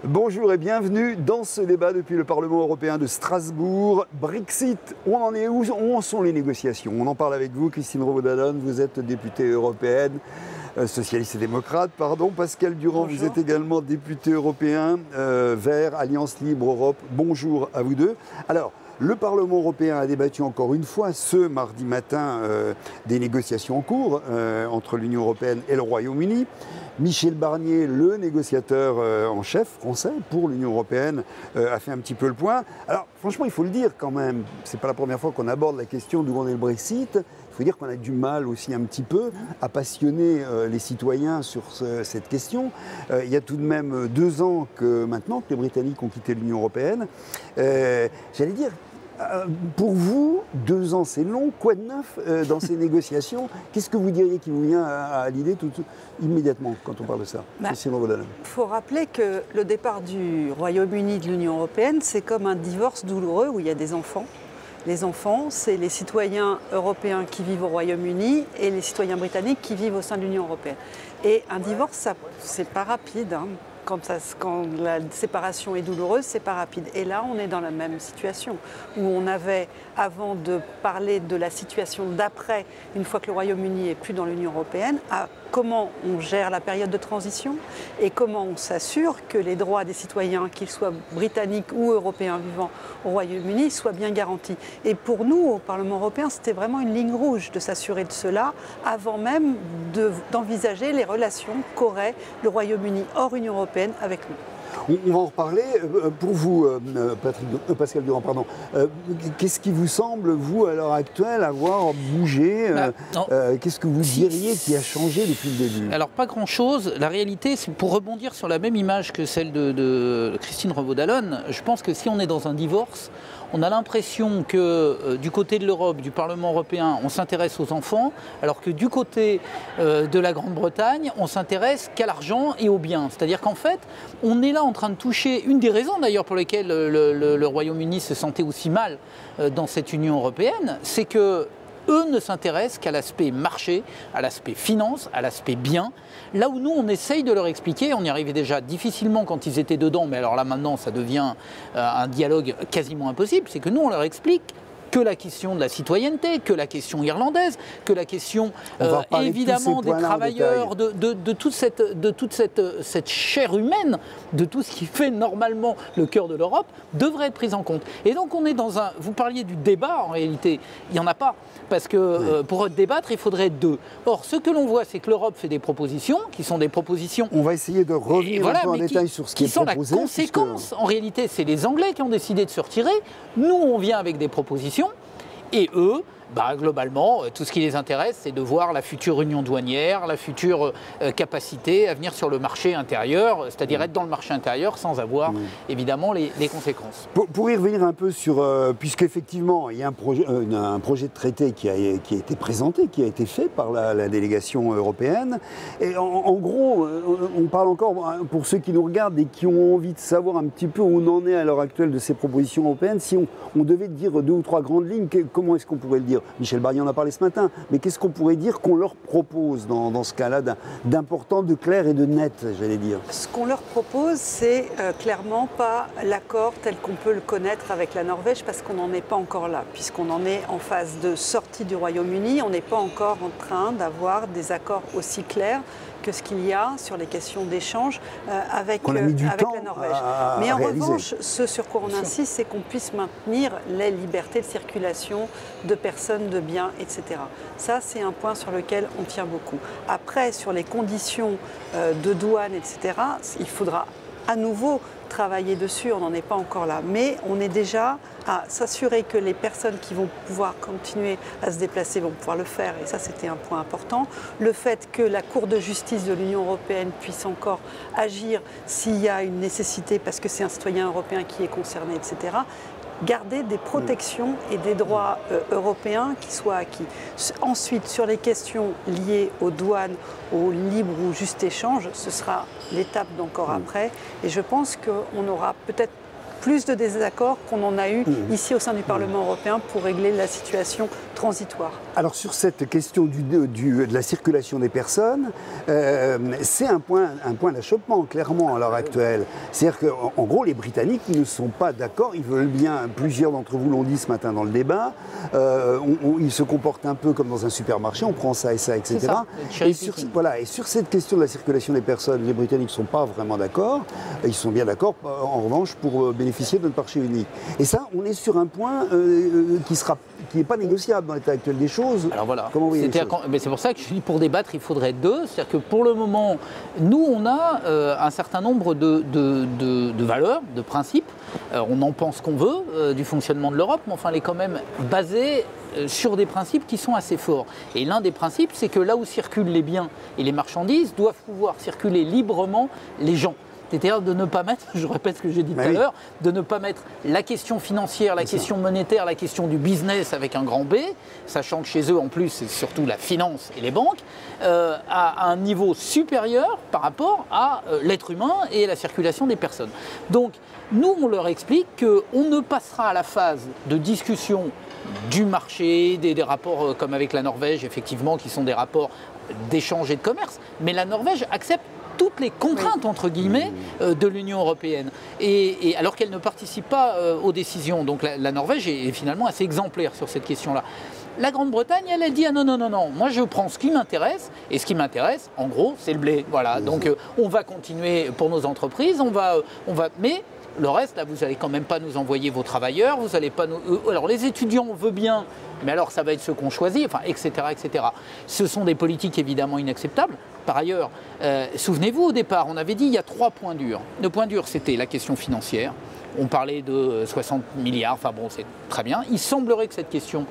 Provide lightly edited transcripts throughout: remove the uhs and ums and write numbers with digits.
Bonjour et bienvenue dans ce débat depuis le Parlement européen de Strasbourg. Brexit, où on en est, où en sont les négociations? On en parle avec vous, Christine Revaud-Dallon, vous êtes députée européenne, socialiste et démocrate, pardon. Pascal Durand, bonjour. Vous êtes également député européen, Vert, Alliance Libre Europe. Bonjour à vous deux. Alors, le Parlement européen a débattu encore une fois ce mardi matin des négociations en cours entre l'Union européenne et le Royaume-Uni. Michel Barnier, le négociateur en chef français pour l'Union européenne, a fait un petit peu le point. Alors franchement, il faut le dire quand même, c'est pas la première fois qu'on aborde la question d'où en est le Brexit. Il faut dire qu'on a du mal aussi un petit peu à passionner les citoyens sur cette question. Il y a tout de même 2 ans maintenant que les Britanniques ont quitté l'Union européenne. J'allais dire, pour vous, 2 ans c'est long, quoi de neuf dans ces négociations? Qu'est-ce que vous diriez qui vous vient à l'idée immédiatement quand on parle de ça? Il faut rappeler que le départ du Royaume-Uni de l'Union européenne, c'est comme un divorce douloureux où il y a des enfants. Les enfants, c'est les citoyens européens qui vivent au Royaume-Uni et les citoyens britanniques qui vivent au sein de l'Union européenne. Et un divorce, c'est pas rapide. Quand la séparation est douloureuse, c'est pas rapide. Et là, on est dans la même situation, où on avait, avant de parler de la situation d'après, une fois que le Royaume-Uni est plus dans l'Union européenne, à comment on gère la période de transition et comment on s'assure que les droits des citoyens, qu'ils soient britanniques ou européens vivant au Royaume-Uni, soient bien garantis. Et pour nous, au Parlement européen, c'était vraiment une ligne rouge de s'assurer de cela, avant même d'envisager les relations qu'aurait le Royaume-Uni hors Union européenne avec nous. On va en reparler. Pour vous, Pascal Durand, pardon, qu'est-ce qui vous semble, vous, à l'heure actuelle, avoir bougé? Qu'est-ce que vous diriez qui a changé depuis le début? Alors, pas grand-chose. La réalité, c'est pour rebondir sur la même image que celle de Christine Revaud-Dallon, je pense que si on est dans un divorce, on a l'impression que du côté de l'Europe, du Parlement européen, on s'intéresse aux enfants, alors que du côté de la Grande-Bretagne, on s'intéresse qu'à l'argent et aux biens. C'est-à-dire qu'en fait, on est là en train de toucher, une des raisons d'ailleurs pour lesquelles le Royaume-Uni se sentait aussi mal dans cette Union européenne, c'est que eux ne s'intéressent qu'à l'aspect marché, à l'aspect finance, à l'aspect bien. Là où nous, on essaye de leur expliquer, on y arrivait déjà difficilement quand ils étaient dedans, mais alors là maintenant, ça devient un dialogue quasiment impossible, c'est que nous, on leur explique que la question de la citoyenneté, que la question irlandaise, que la question évidemment des travailleurs, de toute cette chair humaine, de tout ce qui fait normalement le cœur de l'Europe, devrait être prise en compte. Et donc on est dans un... Vous parliez du débat, en réalité, il n'y en a pas, parce que pour débattre, il faudrait 2. Or, ce que l'on voit, c'est que l'Europe fait des propositions, qui sont des propositions... On va essayer de revenir un peu en détail sur ce qui est proposé. Qui sont la conséquence, en réalité, c'est les Anglais qui ont décidé de se retirer. Nous, on vient avec des propositions. Et eux, globalement, tout ce qui les intéresse, c'est de voir la future union douanière, la future capacité à venir sur le marché intérieur, c'est-à-dire être dans le marché intérieur sans avoir évidemment les conséquences. Pour y revenir un peu sur, puisqu'effectivement il y a un projet de traité qui a été présenté, qui a été fait par la délégation européenne, et en gros, on parle encore, pour ceux qui nous regardent et qui ont envie de savoir un petit peu où on en est à l'heure actuelle de ces propositions européennes, si on devait dire 2 ou 3 grandes lignes, comment est-ce qu'on pourrait le dire? Michel Barnier en a parlé ce matin, mais qu'est-ce qu'on pourrait dire qu'on leur propose dans ce cas-là d'important, de clair et de net, j'allais dire? Ce qu'on leur propose, c'est clairement pas l'accord tel qu'on peut le connaître avec la Norvège, parce qu'on n'en est pas encore là, puisqu'on en est en phase de sortie du Royaume-Uni, on n'est pas encore en train d'avoir des accords aussi clairs que ce qu'il y a sur les questions d'échange avec la Norvège. Mais en revanche, ce sur quoi on insiste, c'est qu'on puisse maintenir les libertés de circulation de personnes, de biens, etc. Ça, c'est un point sur lequel on tient beaucoup. Après, sur les conditions de douane, etc., il faudra à nouveau travailler dessus, on n'en est pas encore là. Mais on est déjà à s'assurer que les personnes qui vont pouvoir continuer à se déplacer vont pouvoir le faire, et ça c'était un point important. Le fait que la Cour de justice de l'Union européenne puisse encore agir s'il y a une nécessité, parce que c'est un citoyen européen qui est concerné, etc. Garder des protections et des droits européens qui soient acquis. Ensuite, sur les questions liées aux douanes, au libre ou juste échange, ce sera l'étape d'encore après. Et je pense qu'on aura peut-être plus de désaccords qu'on en a eu ici au sein du Parlement européen pour régler la situation transitoire. Alors sur cette question de la circulation des personnes, c'est un point d'achoppement, clairement, à l'heure actuelle. C'est-à-dire qu'en gros, les Britanniques ne sont pas d'accord, ils veulent bien, plusieurs d'entre vous l'ont dit ce matin dans le débat, ils se comportent un peu comme dans un supermarché, on prend ça et ça, etc. Et sur cette question de la circulation des personnes, les Britanniques ne sont pas vraiment d'accord, ils sont bien d'accord, en revanche, pour bénéficier de notre marché unique. Et ça, on est sur un point qui n'est pas négociable dans l'état actuel des choses. Alors voilà, comment vous voyez les choses ? Mais c'est pour ça que je dis pour débattre, il faudrait deux. C'est-à-dire que pour le moment, nous, on a un certain nombre de valeurs, de principes. On en pense qu'on veut du fonctionnement de l'Europe, mais enfin, elle est quand même basée sur des principes qui sont assez forts. Et l'un des principes, c'est que là où circulent les biens et les marchandises, doivent pouvoir circuler librement les gens. C'est-à-dire de ne pas mettre, je répète ce que j'ai dit tout à l'heure, de ne pas mettre la question financière, la question monétaire, la question du business avec un grand B, sachant que chez eux, en plus, c'est surtout la finance et les banques, à un niveau supérieur par rapport à l'être humain et la circulation des personnes. Donc, nous, on leur explique qu'on ne passera à la phase de discussion du marché, des rapports comme avec la Norvège, effectivement, qui sont des rapports d'échange et de commerce, mais la Norvège accepte toutes les contraintes, entre guillemets, de l'Union européenne. Et alors qu'elle ne participe pas aux décisions. Donc la Norvège est finalement assez exemplaire sur cette question-là. La Grande-Bretagne, elle a dit ah non, moi je prends ce qui m'intéresse, et ce qui m'intéresse, en gros, c'est le blé. Voilà. Donc on va continuer pour nos entreprises, mais le reste, là, vous n'allez quand même pas nous envoyer vos travailleurs, vous n'allez pas nous... Alors les étudiants, on veut bien, mais alors ça va être ceux qu'on choisit, enfin, etc., etc. Ce sont des politiques évidemment inacceptables. Par ailleurs, souvenez-vous, au départ, on avait dit il y a 3 points durs. Le point dur, c'était la question financière. On parlait de 60 milliards, enfin bon, c'est très bien. Il semblerait que cette question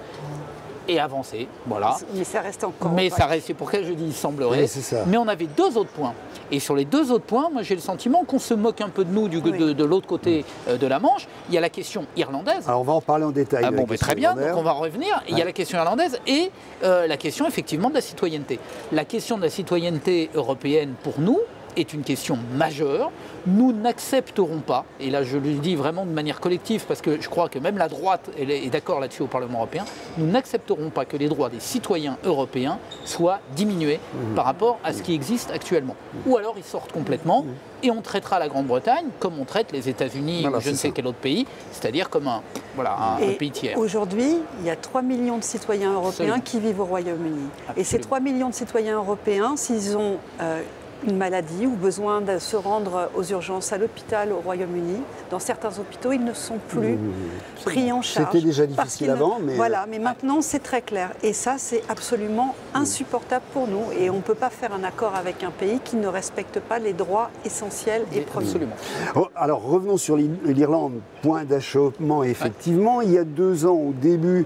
ait avancé, voilà. Mais ça reste encore... Mais ça reste, c'est pour ça que je dis il semblerait. Oui, c'est ça. Mais on avait 2 autres points. Et sur les 2 autres points, moi j'ai le sentiment qu'on se moque un peu de nous de l'autre côté de la Manche. Il y a la question irlandaise. Alors on va en parler en détail. Ah bon, très bien, donc on va revenir. Ouais. Il y a la question irlandaise et la question effectivement de la citoyenneté. La question de la citoyenneté européenne pour nous est une question majeure. Nous n'accepterons pas, et là je le dis vraiment de manière collective parce que je crois que même la droite est d'accord là-dessus au Parlement européen, nous n'accepterons pas que les droits des citoyens européens soient diminués par rapport à ce qui existe actuellement. Ou alors ils sortent complètement et on traitera la Grande-Bretagne comme on traite les États-Unis ou je ne sais quel autre pays, c'est-à-dire comme un pays tiers. Aujourd'hui, il y a 3 millions de citoyens européens qui vivent au Royaume-Uni. Et ces 3 millions de citoyens européens, s'ils ont une maladie ou besoin de se rendre aux urgences à l'hôpital au Royaume-Uni, dans certains hôpitaux, ils ne sont plus pris en charge. C'était déjà difficile avant, mais... Voilà, mais maintenant c'est très clair. Et ça, c'est absolument insupportable pour nous. Et on ne peut pas faire un accord avec un pays qui ne respecte pas les droits essentiels et premiers. Absolument. Alors revenons sur l'Irlande. Point d'achoppement, effectivement. Ouais. Il y a 2 ans, au début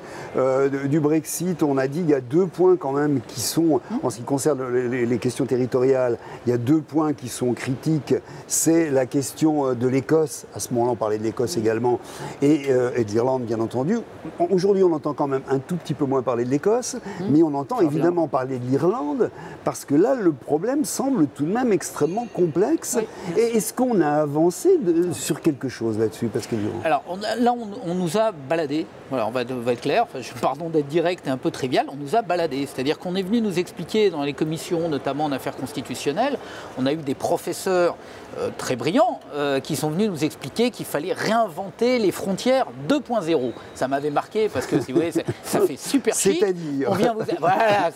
du Brexit, on a dit qu'il y a 2 points quand même qui sont, en ce qui concerne les questions territoriales, il y a 2 points qui sont critiques. C'est la question de l'Écosse, à ce moment-là on parlait de l'Écosse également, et de l'Irlande bien entendu. Aujourd'hui on entend quand même un tout petit peu moins parler de l'Écosse, mais on entend évidemment parler de l'Irlande, parce que là le problème semble tout de même extrêmement complexe. Oui, et est-ce qu'on a avancé sur quelque chose là-dessus, Pascal Durand ? Alors là on nous a baladé, voilà, on va être clair, pardon d'être direct et un peu trivial, on nous a baladé, c'est-à-dire qu'on est venu nous expliquer dans les commissions, notamment en affaires constitutionnelles, on a eu des professeurs très brillants qui sont venus nous expliquer qu'il fallait réinventer les frontières 2.0. Ça m'avait marqué parce que, si vous voyez, ça fait super chic. C'est-à-dire on vient vous... Voilà,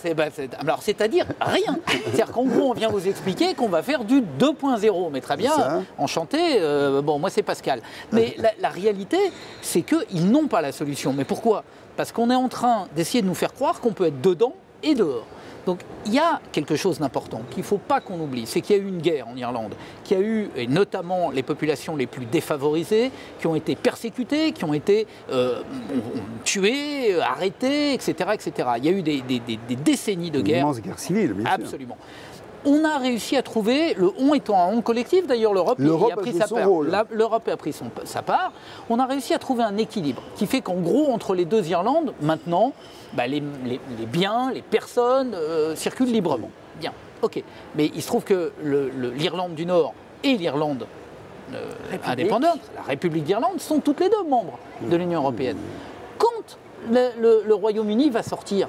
alors c'est-à-dire rien. C'est-à-dire qu'en gros, on vient vous expliquer qu'on va faire du 2.0. Mais très bien, enchanté, bon, moi c'est Pascal. Mais la réalité, c'est qu'ils n'ont pas la solution. Mais pourquoi ? Parce qu'on est en train d'essayer de nous faire croire qu'on peut être dedans et dehors. Donc il y a quelque chose d'important qu'il ne faut pas qu'on oublie, c'est qu'il y a eu une guerre en Irlande, qu'il y a eu, et notamment les populations les plus défavorisées, qui ont été persécutées, qui ont été tuées, arrêtées, etc., etc. Il y a eu des décennies de guerre. Une immense guerre civile, bien sûr. Absolument. On a réussi à trouver, le on étant un on collectif, d'ailleurs l'Europe a pris sa part. L'Europe a pris sa part. On a réussi à trouver un équilibre qui fait qu'en gros, entre les 2 Irlandes, maintenant, les biens, les personnes circulent librement. Bien, ok. Mais il se trouve que l'Irlande du Nord et l'Irlande indépendante, la République d'Irlande, sont toutes les deux membres de l'Union européenne. Quand le Royaume-Uni va sortir,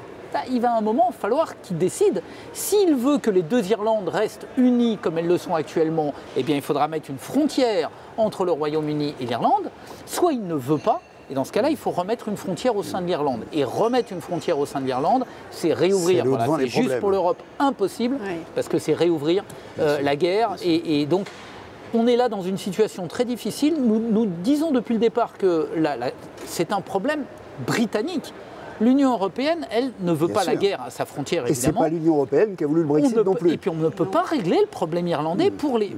il va à un moment falloir qu'il décide. S'il veut que les deux Irlandes restent unies comme elles le sont actuellement, eh bien il faudra mettre une frontière entre le Royaume-Uni et l'Irlande. Soit il ne veut pas, et dans ce cas-là, il faut remettre une frontière au sein de l'Irlande. Et remettre une frontière au sein de l'Irlande, c'est réouvrir. C'est juste pour l'Europe impossible, parce que c'est réouvrir la guerre. Et donc, on est là dans une situation très difficile. Nous disons depuis le départ que c'est un problème britannique. L'Union européenne, elle, ne veut pas la guerre à sa frontière, évidemment. Et ce n'est pas l'Union européenne qui a voulu le Brexit non plus. Et puis on ne peut pas régler le problème irlandais pour les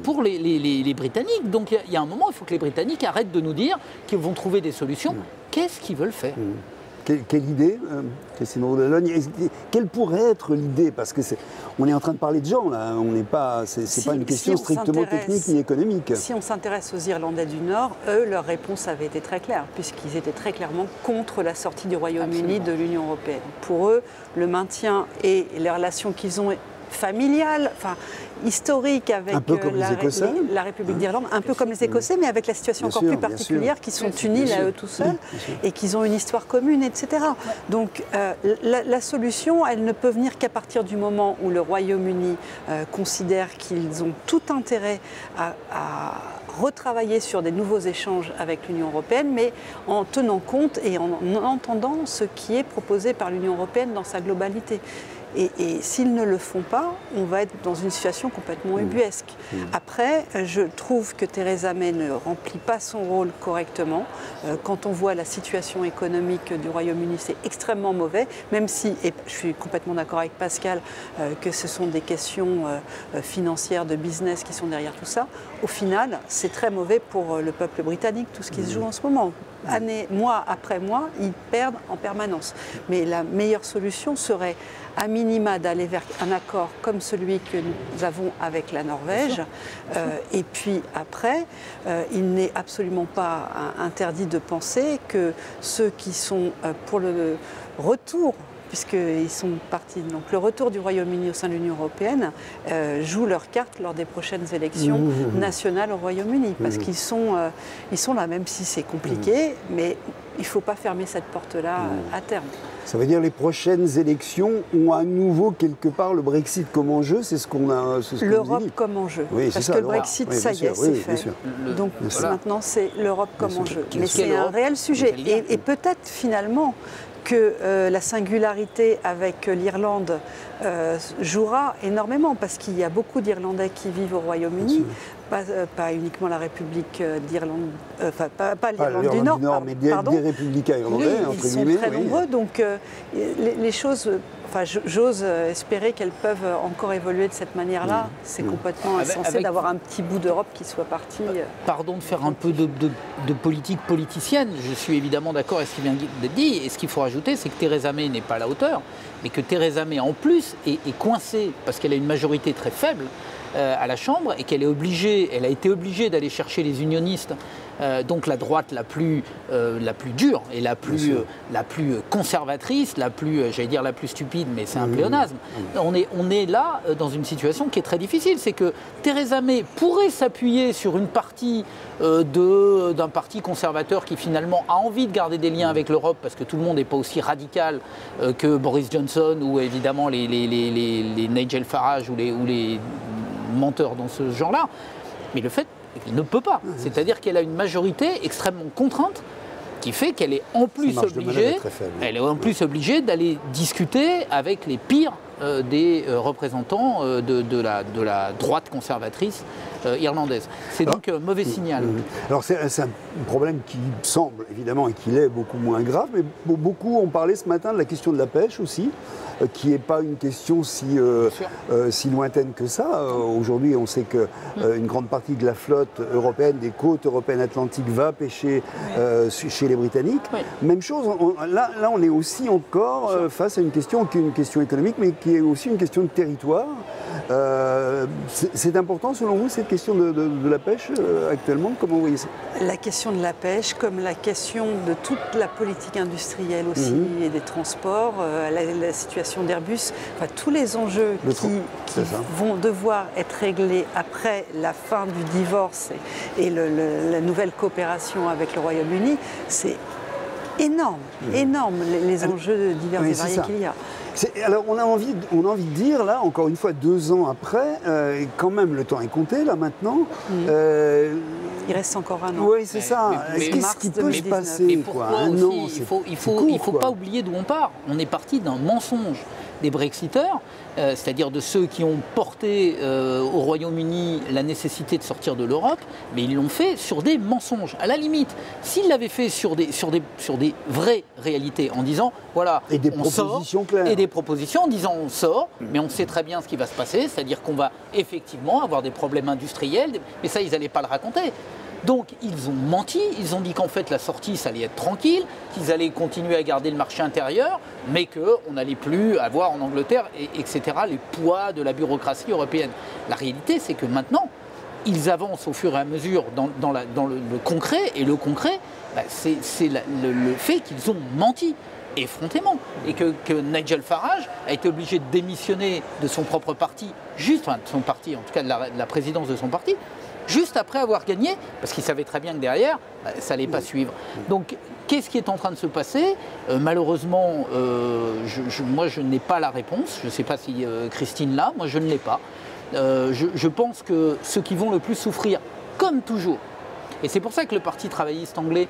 Britanniques. Donc il y a un moment, il faut que les Britanniques arrêtent de nous dire qu'ils vont trouver des solutions. Qu'est-ce qu'ils veulent faire ? Quelle idée, Christine Revaud-Dallon, quelle pourrait être l'idée? Parce que on est en train de parler de gens, là. On n'est pas, c'est pas une question strictement technique ni économique. Si on s'intéresse aux Irlandais du Nord, eux, leur réponse avait été très claire, puisqu'ils étaient très clairement contre la sortie du Royaume-Uni de l'Union européenne. Pour eux, le maintien et les relations qu'ils ont familiales, historiques avec la République d'Irlande, un peu comme les Écossais, mais avec la situation encore plus particulière, qui sont unis là eux tout seuls et qu'ils ont une histoire commune, etc. Donc la solution, elle ne peut venir qu'à partir du moment où le Royaume-Uni considère qu'ils ont tout intérêt à retravailler sur des nouveaux échanges avec l'Union européenne, mais en tenant compte et en entendant ce qui est proposé par l'Union européenne dans sa globalité. Et s'ils ne le font pas, on va être dans une situation complètement ubuesque. Après, je trouve que Theresa May ne remplit pas son rôle correctement. Quand on voit la situation économique du Royaume-Uni, c'est extrêmement mauvais, même si, et je suis complètement d'accord avec Pascal, que ce sont des questions financières, de business qui sont derrière tout ça. Au final, c'est très mauvais pour le peuple britannique, tout ce qui se joue en ce moment. Mois après mois, ils perdent en permanence. Mais la meilleure solution serait à minima d'aller vers un accord comme celui que nous avons avec la Norvège. Et puis après, il n'est absolument pas interdit de penser que ceux qui sont pour le retour, puisqu'ils sont partis. Donc le retour du Royaume-Uni au sein de l'Union européenne jouent leurs cartes lors des prochaines élections nationales au Royaume-Uni, parce qu'ils sont là, même si c'est compliqué, mais il ne faut pas fermer cette porte-là à terme. Ça veut dire que les prochaines élections ont à nouveau quelque part le Brexit comme enjeu, c'est ce qu'on a. L'Europe comme enjeu. Oui, parce que le Brexit, ça y est, c'est fait. Donc maintenant, c'est l'Europe comme enjeu. Mais c'est un réel sujet. Et peut-être finalement que la singularité avec l'Irlande jouera énormément, parce qu'il y a beaucoup d'Irlandais qui vivent au Royaume-Uni, pas uniquement la République d'Irlande, pas l'Irlande du Nord, mais des républicains irlandais, entre guillemets. Ils sont très nombreux, donc les choses... j'ose espérer qu'elles peuvent encore évoluer de cette manière-là. C'est complètement insensé d'avoir un petit bout d'Europe qui soit parti. Pardon de faire un peu de politique politicienne. Je suis évidemment d'accord avec ce qui vient d'être dit. Et ce qu'il faut rajouter, c'est que Theresa May n'est pas à la hauteur, mais que Theresa May, en plus, est coincée parce qu'elle a une majorité très faible à la Chambre et qu'elle a été obligée d'aller chercher les unionistes. Donc la droite la plus dure et la plus conservatrice, j'allais dire la plus stupide, mais c'est un pléonasme. On est là dans une situation qui est très difficile. C'est que Theresa May pourrait s'appuyer sur une partie d'un parti conservateur qui finalement a envie de garder des liens avec l'Europe, parce que tout le monde n'est pas aussi radical que Boris Johnson ou évidemment les Nigel Farage ou les menteurs dans ce genre-là. Mais le fait, elle ne peut pas. C'est-à-dire qu'elle a une majorité extrêmement contrainte qui fait qu'elle est en plus obligée d'aller discuter avec les pires des représentants de la droite conservatrice irlandaise. C'est donc mauvais signal. Alors c'est un problème qui semble évidemment et qui l'est beaucoup moins grave, mais beaucoup ont parlé ce matin de la question de la pêche aussi, qui n'est pas une question si lointaine que ça. Aujourd'hui, on sait qu'une grande partie de la flotte européenne, des côtes européennes atlantiques, va pêcher chez les Britanniques. Même chose, là on est aussi encore face à une question qui est une question économique, mais qui est aussi une question de territoire. C'est important selon vous cette question de la pêche actuellement? Comment vous voyez ça? La question de la pêche, comme la question de toute la politique industrielle aussi et des transports, la situation d'Airbus, enfin, tous les enjeux qui vont devoir être réglés après la fin du divorce et la nouvelle coopération avec le Royaume-Uni, c'est énorme, énorme les enjeux divers et variés qu'il y a. Alors on a envie de dire là, encore une fois, 2 ans après, quand même le temps est compté là maintenant. Il reste encore un an. Oui, c'est ça. Qu'est-ce qui peut se passer? Mais pourquoi aussi, il faut pas oublier d'où on part. On est parti d'un mensonge des Brexiteurs, c'est-à-dire de ceux qui ont porté au Royaume-Uni la nécessité de sortir de l'Europe, mais ils l'ont fait sur des mensonges. À la limite, s'ils l'avaient fait sur des vraies réalités, en disant, voilà, et des on propositions sort, claires. Et des propositions en disant, on sort, mais on sait très bien ce qui va se passer, c'est-à-dire qu'on va effectivement avoir des problèmes industriels, mais ça, ils n'allaient pas le raconter. Donc ils ont menti, ils ont dit qu'en fait la sortie ça allait être tranquille, qu'ils allaient continuer à garder le marché intérieur, mais qu'on n'allait plus avoir en Angleterre, etc., les poids de la bureaucratie européenne. La réalité c'est que maintenant, ils avancent au fur et à mesure dans le concret, et le concret, c'est le fait qu'ils ont menti effrontément, et que Nigel Farage a été obligé de démissionner de son propre parti, de son parti, en tout cas de la présidence de son parti, juste après avoir gagné, parce qu'il savait très bien que derrière, ça n'allait pas suivre. Donc, qu'est-ce qui est en train de se passer? Malheureusement, moi, je n'ai pas la réponse. Je ne sais pas si Christine l'a, moi, je ne l'ai pas. Je pense que ceux qui vont le plus souffrir, comme toujours, et c'est pour ça que le Parti travailliste anglais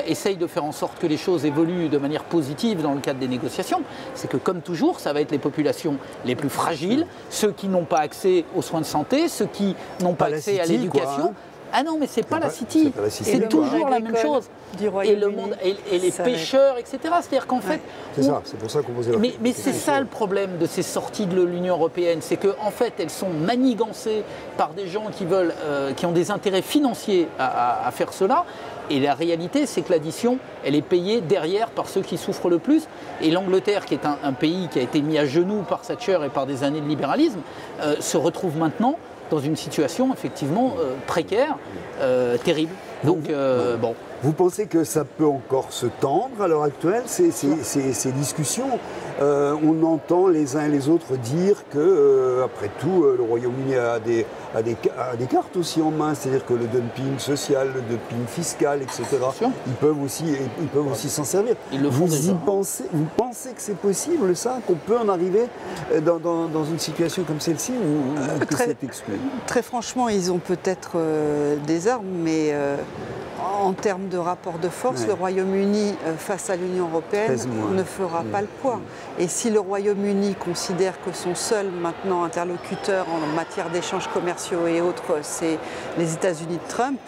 essaye de faire en sorte que les choses évoluent de manière positive dans le cadre des négociations, c'est que comme toujours, ça va être les populations les plus fragiles, ceux qui n'ont pas accès aux soins de santé, ceux qui n'ont pas accès à l'éducation. Ah non, mais c'est pas la City, c'est toujours la même chose. Et le monde, et les pêcheurs, etc. C'est-à-dire qu'en fait... C'est ça, c'est pour ça qu'on posait la question. Mais c'est ça le problème de ces sorties de l'Union européenne, c'est qu'en fait, elles sont manigancées par des gens qui ont des intérêts financiers à faire cela. Et la réalité, c'est que l'addition, elle est payée derrière par ceux qui souffrent le plus. Et l'Angleterre, qui est un pays qui a été mis à genoux par Thatcher et par des années de libéralisme, se retrouve maintenant dans une situation effectivement précaire, terrible. Donc, bon. Vous pensez que ça peut encore se tendre à l'heure actuelle, ces discussions? On entend les uns et les autres dire que, après tout, le Royaume-Uni a des cartes aussi en main, c'est-à-dire que le dumping social, le dumping fiscal, etc., ils peuvent aussi s'en servir. Ils le font déjà. Vous pensez que c'est possible, ça, qu'on peut en arriver dans une situation comme celle-ci, ou que c'est exclu? Très franchement, ils ont peut-être des armes, mais... en termes de rapport de force, le Royaume-Uni face à l'Union européenne ne fera pas le poids. Et si le Royaume-Uni considère que son seul maintenant interlocuteur en matière d'échanges commerciaux et autres, c'est les États-Unis de Trump,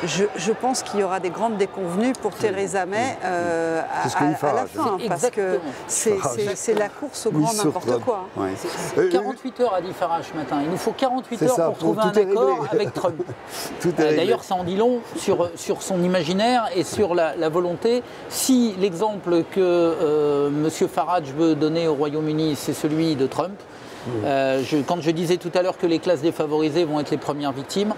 je pense qu'il y aura des grandes déconvenues pour Theresa May à la fin, parce que c'est la course au grand n'importe quoi. 48 heures, a dit Farage ce matin. Il nous faut 48 heures pour trouver un accord avec Trump. D'ailleurs, ça en dit long sur son imaginaire et sur la volonté. Si l'exemple que M. Farage veut donner au Royaume-Uni, c'est celui de Trump, quand je disais tout à l'heure que les classes défavorisées vont être les premières victimes,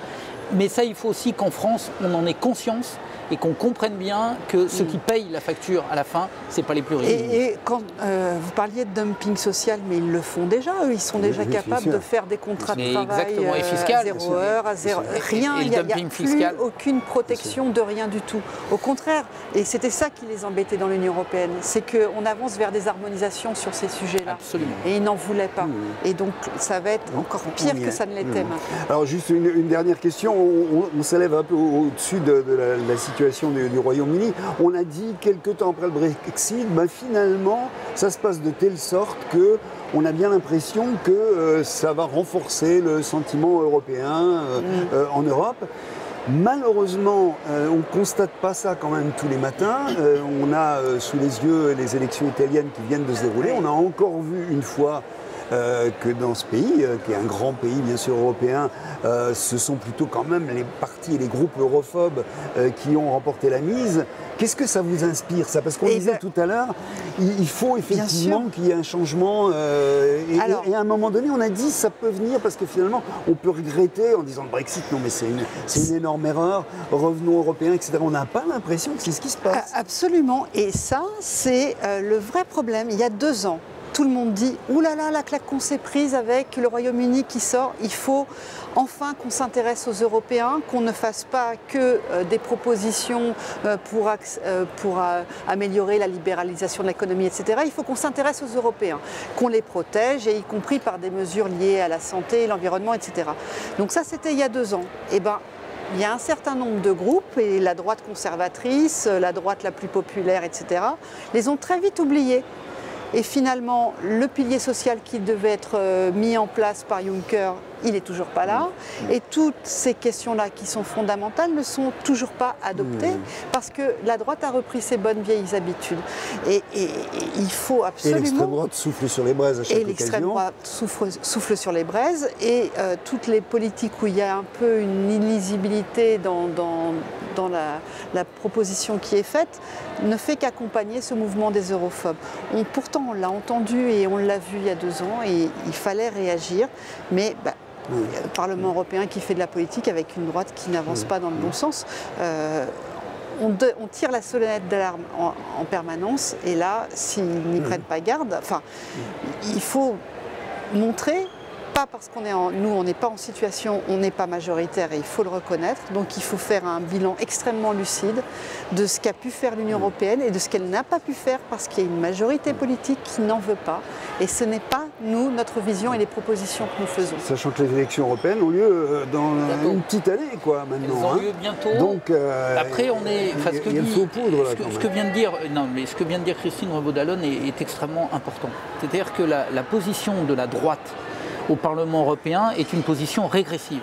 mais ça, il faut aussi qu'en France, on en ait conscience et qu'on comprenne bien que ceux qui payent la facture à la fin, ce n'est pas les plus riches. Et quand vous parliez de dumping social, mais ils le font déjà, eux, ils sont déjà capables de faire des contrats de travail à 0 heure, à 0... Rien, il n'y a plus aucune protection de rien du tout. Au contraire, et c'était ça qui les embêtait dans l'Union européenne, c'est qu'on avance vers des harmonisations sur ces sujets-là. Absolument. Et ils n'en voulaient pas. Et donc, ça va être encore pire que ça ne l'était maintenant. Alors, juste une dernière question. On s'élève un peu au-dessus de la situation du Royaume-Uni. On a dit quelques temps après le Brexit, finalement, ça se passe de telle sorte qu'on a bien l'impression que ça va renforcer le sentiment européen en Europe. Malheureusement, on ne constate pas ça quand même tous les matins. On a sous les yeux les élections italiennes qui viennent de se dérouler. On a encore vu une fois que dans ce pays, qui est un grand pays bien sûr européen, ce sont plutôt quand même les partis et les groupes europhobes qui ont remporté la mise. Qu'est-ce que ça vous inspire, ça? Parce qu'on disait tout à l'heure, il faut effectivement qu'il y ait un changement. Et à un moment donné, on a dit ça peut venir parce que finalement, on peut regretter en disant le Brexit, non mais c'est une énorme erreur, revenons européens, etc. On n'a pas l'impression que c'est ce qui se passe. Absolument. Et ça, c'est le vrai problème. Il y a 2 ans, tout le monde dit « Ouh là là, la claque qu'on s'est prise avec le Royaume-Uni qui sort, il faut enfin qu'on s'intéresse aux Européens, qu'on ne fasse pas que des propositions pour améliorer la libéralisation de l'économie, etc. Il faut qu'on s'intéresse aux Européens, qu'on les protège, et y compris par des mesures liées à la santé, l'environnement, etc. » Donc ça, c'était il y a 2 ans. Eh ben, il y a un certain nombre de groupes, et la droite conservatrice, la droite la plus populaire, etc., les ont très vite oubliés. Et finalement, le pilier social qui devait être mis en place par Juncker, il n'est toujours pas là. Et toutes ces questions-là qui sont fondamentales ne sont toujours pas adoptées parce que la droite a repris ses bonnes vieilles habitudes. Et il faut absolument... Et l'extrême droite souffle sur les braises à chaque occasion. Et l'extrême droite souffle sur les braises. Et toutes les politiques où il y a un peu une illisibilité dans la proposition qui est faite ne fait qu'accompagner ce mouvement des europhobes. Pourtant, on l'a entendu et on l'a vu il y a 2 ans et il fallait réagir. Mais le Parlement européen qui fait de la politique avec une droite qui n'avance pas dans le bon sens, on tire la sonnette d'alarme en permanence. Et là, s'ils n'y prennent pas garde, il faut montrer... Pas parce nous, on n'est pas en situation, on n'est pas majoritaire et il faut le reconnaître. Donc il faut faire un bilan extrêmement lucide de ce qu'a pu faire l'Union européenne et de ce qu'elle n'a pas pu faire parce qu'il y a une majorité politique qui n'en veut pas. Et ce n'est pas, nous, notre vision et les propositions que nous faisons. Sachant que les élections européennes ont lieu dans une petite année, quoi, maintenant. Elles ont lieu bientôt. Donc, après, on est... Il y a le faux poudre, là, ce que vient de dire, ce que vient de dire Christine Revaud-Dallon est extrêmement important. C'est-à-dire que la position de la droite au Parlement européen est une position régressive.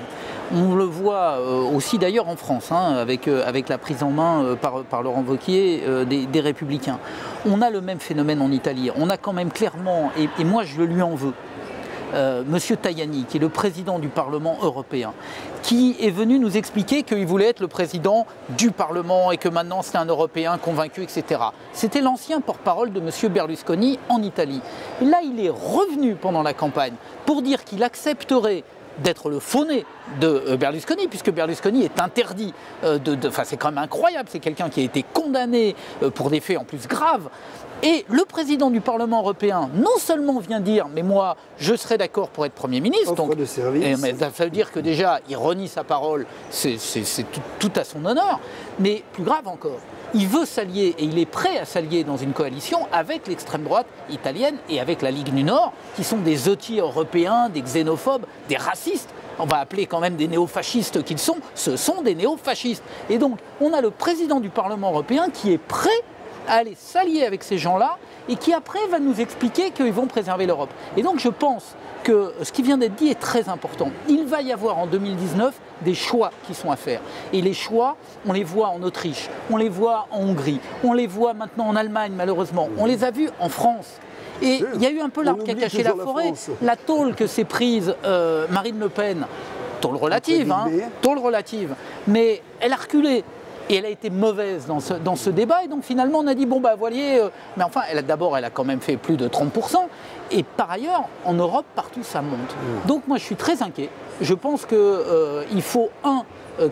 On le voit aussi d'ailleurs en France, avec la prise en main par Laurent Wauquiez des Républicains. On a le même phénomène en Italie. On a quand même clairement, et moi je lui en veux, Monsieur Tajani, qui est le président du Parlement européen, qui est venu nous expliquer qu'il voulait être le président du Parlement et que maintenant c'est un Européen convaincu, etc. C'était l'ancien porte-parole de Monsieur Berlusconi en Italie. Et là, il est revenu pendant la campagne pour dire qu'il accepterait d'être le faux-né de Berlusconi, puisque Berlusconi est interdit enfin, c'est quand même incroyable, c'est quelqu'un qui a été condamné pour des faits en plus graves. Et le président du Parlement européen, non seulement vient dire « mais moi, je serai d'accord pour être Premier ministre », donc mais ça veut dire que déjà, il renie sa parole, c'est tout à son honneur, mais plus grave encore, il veut s'allier et il est prêt à s'allier dans une coalition avec l'extrême droite italienne et avec la Ligue du Nord, qui sont des outils européens, des xénophobes, des racistes. On va appeler quand même des néofascistes qu'ils sont, ce sont des néofascistes. Et donc, on a le président du Parlement européen qui est prêt à aller s'allier avec ces gens-là et qui après va nous expliquer qu'ils vont préserver l'Europe. Et donc je pense que ce qui vient d'être dit est très important. Il va y avoir en 2019 des choix qui sont à faire. Et les choix, on les voit en Autriche, on les voit en Hongrie, on les voit maintenant en Allemagne malheureusement, on les a vus en France. Et il y a eu un peu l'arbre qui a caché la forêt, la tôle que s'est prise Marine Le Pen, tôle relative, mais elle a reculé. Et elle a été mauvaise dans ce débat. Et donc finalement, on a dit, bon, bah, voyez, mais enfin, elle a quand même fait plus de 30%. Et par ailleurs, en Europe, partout, ça monte. Donc moi, je suis très inquiet. Je pense qu'il faut,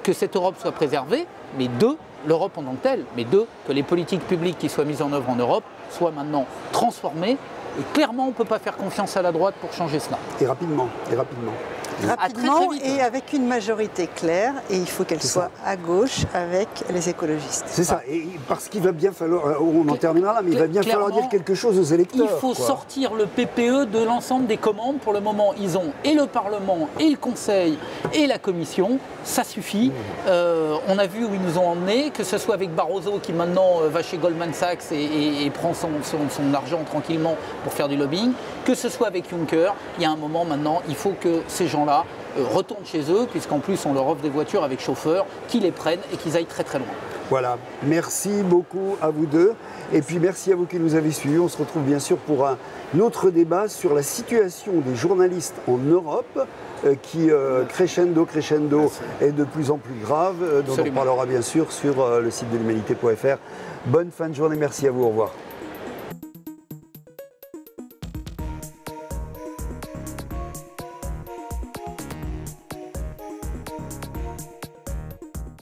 que cette Europe soit préservée, mais 2, l'Europe en tant que telle, mais 2, que les politiques publiques qui soient mises en œuvre en Europe soient maintenant transformées. Et clairement, on ne peut pas faire confiance à la droite pour changer cela. Et rapidement. Rapidement et avec une majorité claire, et il faut qu'elle soit à gauche avec les écologistes. C'est ça, et parce qu'il va bien falloir, on en terminera là, mais il va bien falloir dire quelque chose aux électeurs. Il faut sortir le PPE de l'ensemble des commandes. Pour le moment, ils ont et le Parlement, et le Conseil, et la Commission, ça suffit. On a vu où ils nous ont emmenés, que ce soit avec Barroso qui maintenant va chez Goldman Sachs et prend son argent tranquillement pour faire du lobbying, que ce soit avec Juncker, il y a un moment maintenant, il faut que ces gens-là retournent chez eux, puisqu'en plus on leur offre des voitures avec chauffeur, qui les prennent et qu'ils aillent très très loin. Voilà, merci beaucoup à vous deux, et puis merci à vous qui nous avez suivis. On se retrouve bien sûr pour un autre débat sur la situation des journalistes en Europe, qui crescendo est de plus en plus grave, dont on parlera bien sûr sur le site de l'humanité.fr. Bonne fin de journée, merci à vous, au revoir.